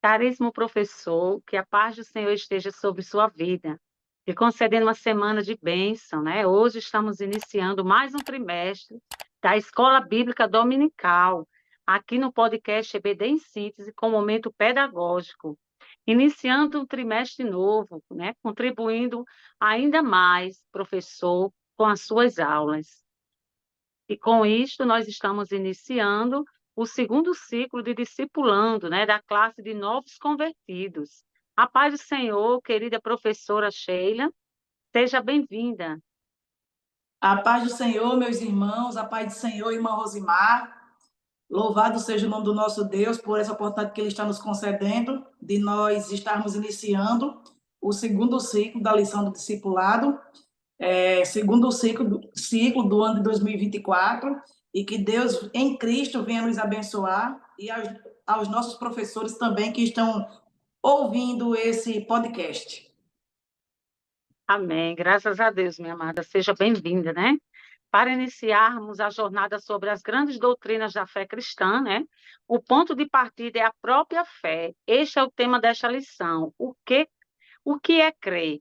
Caríssimo professor, que a paz do Senhor esteja sobre sua vida e concedendo uma semana de bênção, né? Hoje estamos iniciando mais um trimestre da Escola Bíblica Dominical, aqui no podcast EBD em Síntese, com momento pedagógico, iniciando um trimestre novo, né? Contribuindo ainda mais, professor, com as suas aulas. E com isto, nós estamos iniciando o segundo ciclo de discipulando, né, da classe de novos convertidos. A paz do Senhor, querida professora Sheila, seja bem-vinda. A paz do Senhor, meus irmãos, a paz do Senhor, irmã Rosimar. Louvado seja o nome do nosso Deus por essa oportunidade que Ele está nos concedendo de nós estarmos iniciando o segundo ciclo da lição do discipulado, segundo ciclo do ano de 2024, e que Deus em Cristo venha nos abençoar e aos nossos professores também que estão ouvindo esse podcast. Amém. Graças a Deus, minha amada. Seja bem-vinda, né? Para iniciarmos a jornada sobre as grandes doutrinas da fé cristã, né? O ponto de partida é a própria fé. Este é o tema desta lição. O que é crer?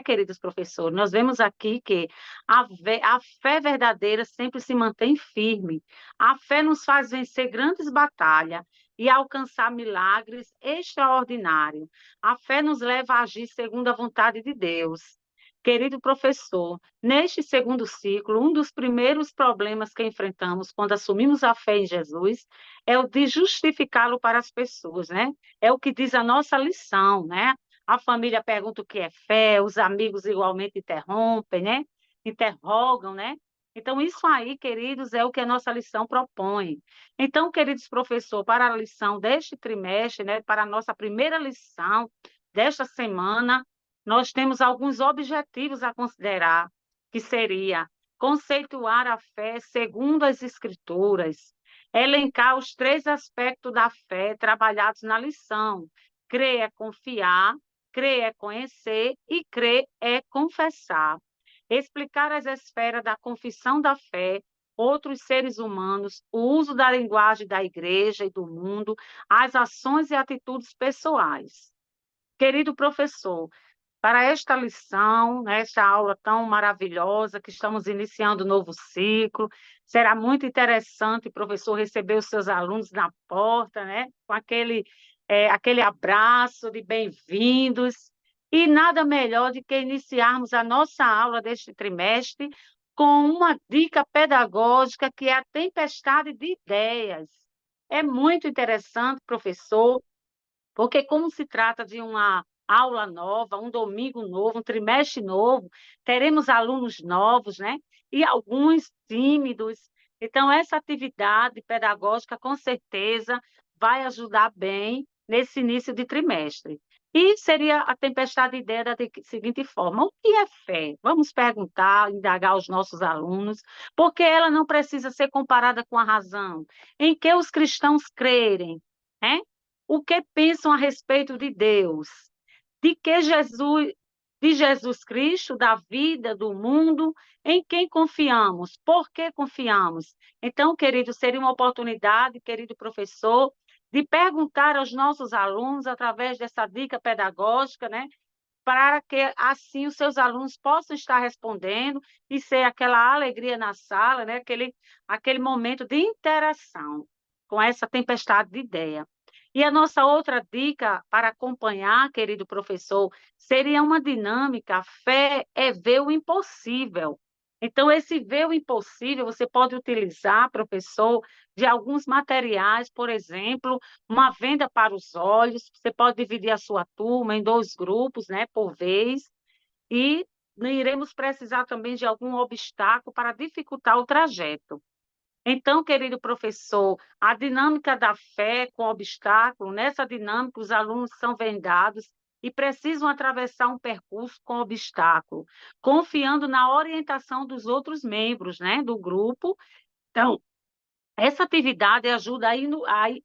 Queridos professores, nós vemos aqui que a fé verdadeira sempre se mantém firme. A fé nos faz vencer grandes batalhas e alcançar milagres extraordinários. A fé nos leva a agir segundo a vontade de Deus. Querido professor, neste segundo ciclo, um dos primeiros problemas que enfrentamos quando assumimos a fé em Jesus é o de justificá-lo para as pessoas, né? É o que diz a nossa lição, né? A família pergunta o que é fé, os amigos igualmente interrompem, né? Interrogam, né? Então, isso aí, queridos, é o que a nossa lição propõe. Então, queridos professor, para a lição deste trimestre, né, para a nossa primeira lição desta semana, nós temos alguns objetivos a considerar, que seria conceituar a fé segundo as Escrituras, elencar os três aspectos da fé trabalhados na lição. Crer é confiar, crer é conhecer e crer é confessar. Explicar as esferas da confissão da fé, outros seres humanos, o uso da linguagem da igreja e do mundo, as ações e atitudes pessoais. Querido professor, para esta lição, né, esta aula tão maravilhosa que estamos iniciando um novo ciclo, será muito interessante, professor, receber os seus alunos na porta, né, com aquele abraço de bem-vindos, e nada melhor do que iniciarmos a nossa aula deste trimestre com uma dica pedagógica que é a tempestade de ideias. É muito interessante, professor, porque como se trata de uma aula nova, um domingo novo, um trimestre novo, teremos alunos novos, né? E alguns tímidos. Então, essa atividade pedagógica, com certeza, vai ajudar bem nesse início de trimestre. E seria a tempestade de ideia da seguinte forma: o que é fé? Vamos perguntar, indagar aos nossos alunos, porque ela não precisa ser comparada com a razão. Em que os cristãos crerem, né? O que pensam a respeito de Deus, de Jesus Cristo, da vida, do mundo, em quem confiamos, por que confiamos. Então, querido, seria uma oportunidade, querido professor, de perguntar aos nossos alunos, através dessa dica pedagógica, né, para que assim os seus alunos possam estar respondendo e ser aquela alegria na sala, né, aquele momento de interação com essa tempestade de ideia. E a nossa outra dica para acompanhar, querido professor, seria uma dinâmica. A fé é ver o impossível. Então, esse ver o impossível, você pode utilizar, professor, de alguns materiais, por exemplo, uma venda para os olhos. Você pode dividir a sua turma em dois grupos, né, por vez, e iremos precisar também de algum obstáculo para dificultar o trajeto. Então, querido professor, a dinâmica da fé com obstáculo, nessa dinâmica, os alunos são vendados e precisam atravessar um percurso com obstáculo, confiando na orientação dos outros membros, né, do grupo. Então, essa atividade ajuda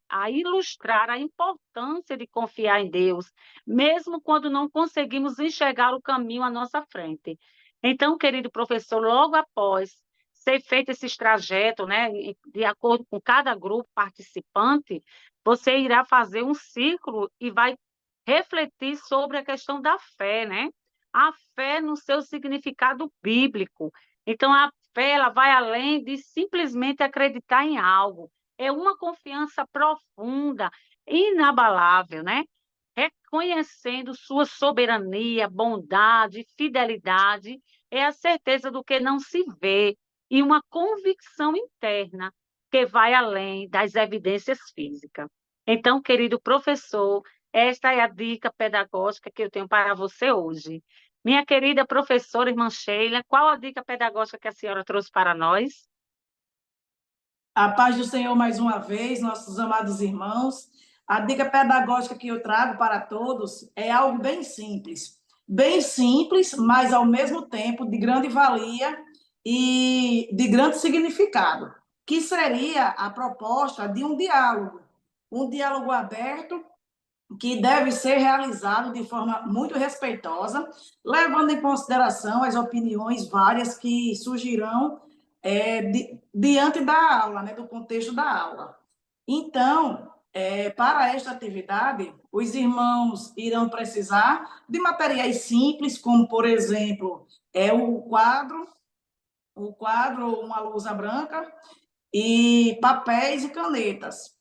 a ilustrar a importância de confiar em Deus, mesmo quando não conseguimos enxergar o caminho à nossa frente. Então, querido professor, logo após ser feito esses trajetos, né, de acordo com cada grupo participante, você irá fazer um círculo e vai refletir sobre a questão da fé, né? A fé no seu significado bíblico. Então, a fé ela vai além de simplesmente acreditar em algo. É uma confiança profunda, inabalável, né? Reconhecendo sua soberania, bondade, fidelidade, é a certeza do que não se vê e uma convicção interna que vai além das evidências físicas. Então, querido professor, esta é a dica pedagógica que eu tenho para você hoje. Minha querida professora irmã Sheila, qual a dica pedagógica que a senhora trouxe para nós? A paz do Senhor mais uma vez, nossos amados irmãos. A dica pedagógica que eu trago para todos é algo bem simples, mas ao mesmo tempo de grande valia e de grande significado, que seria a proposta de um diálogo aberto que deve ser realizado de forma muito respeitosa, levando em consideração as opiniões várias que surgirão diante da aula, né, do contexto da aula. Então, para esta atividade, os irmãos irão precisar de materiais simples, como, por exemplo, o quadro, uma lousa branca e papéis e canetas.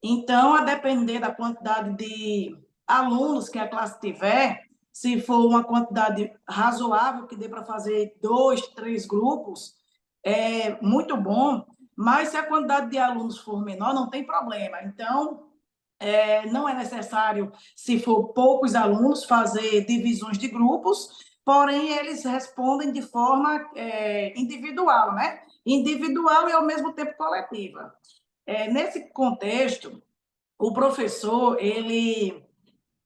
Então, a depender da quantidade de alunos que a classe tiver, se for uma quantidade razoável, que dê para fazer 2, 3 grupos, é muito bom, mas se a quantidade de alunos for menor, não tem problema. Então, não é necessário, se for poucos alunos, fazer divisões de grupos, porém, eles respondem de forma individual, né? Individual e, ao mesmo tempo, coletiva. Nesse contexto, o professor ele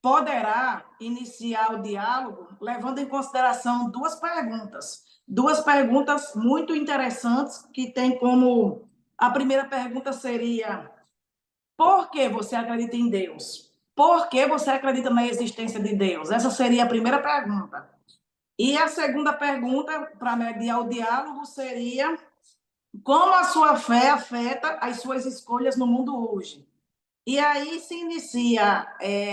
poderá iniciar o diálogo levando em consideração duas perguntas muito interessantes que tem como a primeira pergunta seria: por que você acredita em Deus? Por que você acredita na existência de Deus? Essa seria a primeira pergunta. E a segunda pergunta, para mediar o diálogo, seria: como a sua fé afeta as suas escolhas no mundo hoje? E aí se inicia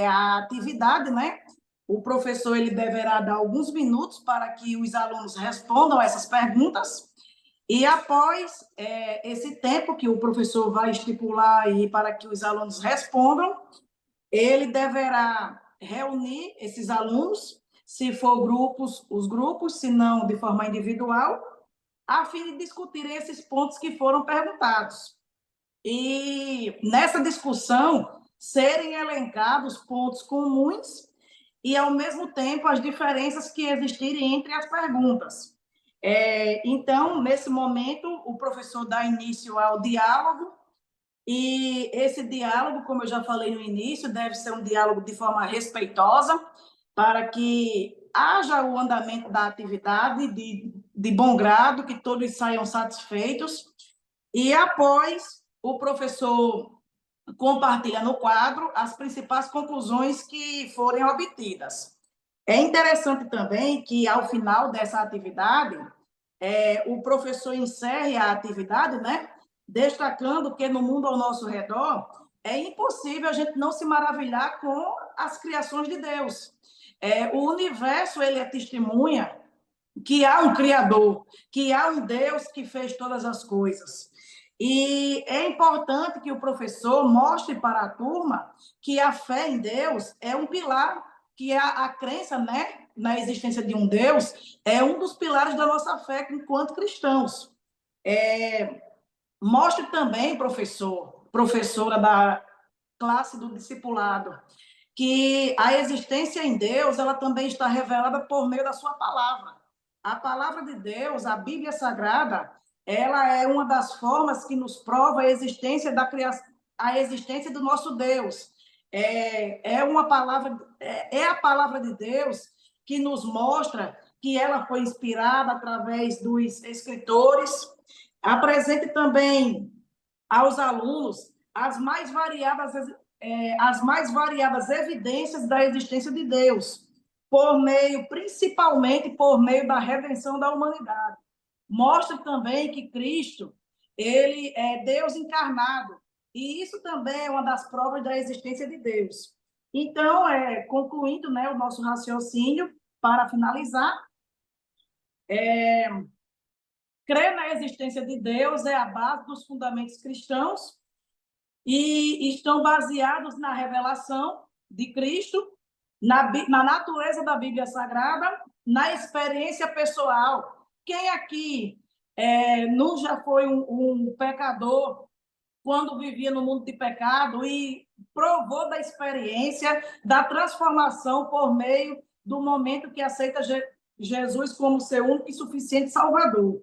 a atividade, né? O professor ele deverá dar alguns minutos para que os alunos respondam essas perguntas. E após esse tempo que o professor vai estipular aí para que os alunos respondam, ele deverá reunir esses alunos, se for grupos, os grupos, se não de forma individual, a fim de discutirem esses pontos que foram perguntados. E nessa discussão serem elencados pontos comuns e, ao mesmo tempo, as diferenças que existirem entre as perguntas. Então, nesse momento, o professor dá início ao diálogo, e esse diálogo, como eu já falei no início, deve ser um diálogo de forma respeitosa, para que haja o andamento da atividade de bom grado, que todos saiam satisfeitos. E após, o professor compartilha no quadro as principais conclusões que forem obtidas. É interessante também que, ao final dessa atividade, o professor encerre a atividade, né? Destacando que no mundo ao nosso redor é impossível a gente não se maravilhar com as criações de Deus. O universo ele é testemunha que há um Criador, que há um Deus que fez todas as coisas. E é importante que o professor mostre para a turma que a fé em Deus é um pilar, que a crença, né, na existência de um Deus é um dos pilares da nossa fé enquanto cristãos. Mostre também, professora da classe do discipulado, que a existência em Deus ela também está revelada por meio da sua palavra. A palavra de Deus, a Bíblia Sagrada, ela é uma das formas que nos prova a existência da criação, a existência do nosso Deus. Uma palavra, a palavra de Deus que nos mostra que ela foi inspirada através dos escritores. Apresente também aos alunos as mais variadas evidências da existência de Deus, principalmente por meio da redenção da humanidade. mostra também que Cristo, ele é Deus encarnado, e isso também é uma das provas da existência de Deus. Então, concluindo, né, o nosso raciocínio, para finalizar, crer na existência de Deus é a base dos fundamentos cristãos e estão baseados na revelação de Cristo, na natureza da Bíblia Sagrada, na experiência pessoal. Quem aqui não já foi um pecador quando vivia no mundo de pecado e provou da experiência, da transformação por meio do momento que aceita Jesus como seu único e suficiente Salvador?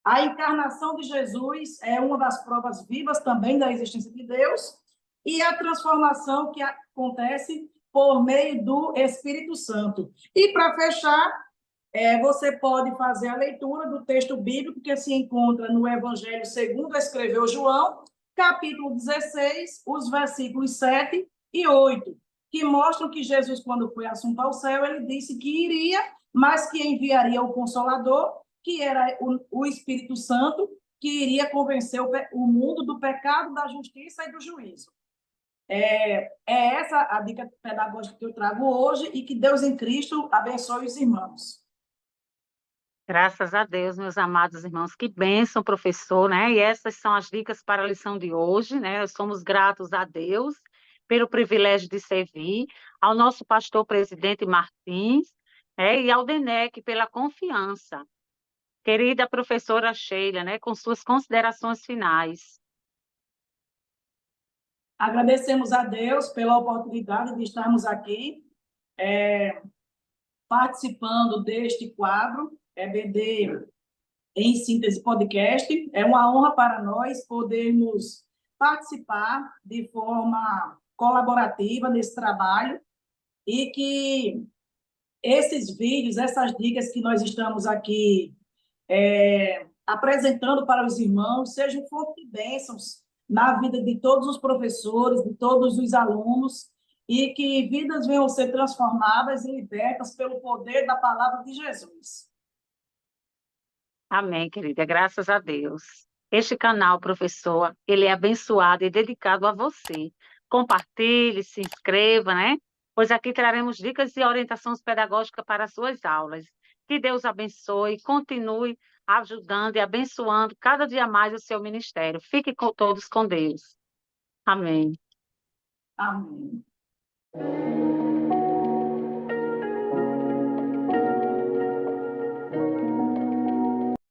A encarnação de Jesus é uma das provas vivas também da existência de Deus e a transformação que acontece por meio do Espírito Santo. E, para fechar, você pode fazer a leitura do texto bíblico que se encontra no Evangelho segundo escreveu João, capítulo 16, os versículos 7 e 8, que mostram que Jesus, quando foi assunto ao céu, ele disse que iria, mas que enviaria o Consolador, que era o Espírito Santo, que iria convencer o mundo do pecado, da justiça e do juízo. É essa a dica pedagógica que eu trago hoje e que Deus em Cristo abençoe os irmãos. Graças a Deus, meus amados irmãos, que bênção, professor, né? E essas são as dicas para a lição de hoje, né? Nós somos gratos a Deus pelo privilégio de servir, ao nosso pastor presidente Martins, né? E ao DENEC pela confiança. Querida professora Sheila, né? Com suas considerações finais. Agradecemos a Deus pela oportunidade de estarmos aqui participando deste quadro, EBD em Síntese Podcast. É uma honra para nós podermos participar de forma colaborativa nesse trabalho e que esses vídeos, essas dicas que nós estamos aqui apresentando para os irmãos, sejam fonte de bênçãos na vida de todos os professores, de todos os alunos, e que vidas venham a ser transformadas e libertas pelo poder da palavra de Jesus. Amém, querida. Graças a Deus. Este canal, professor, ele é abençoado e dedicado a você. Compartilhe, se inscreva, né? Pois aqui traremos dicas e orientações pedagógicas para as suas aulas. Que Deus abençoe e continue ajudando e abençoando cada dia mais o seu ministério. Fique todos com Deus. Amém. Amém.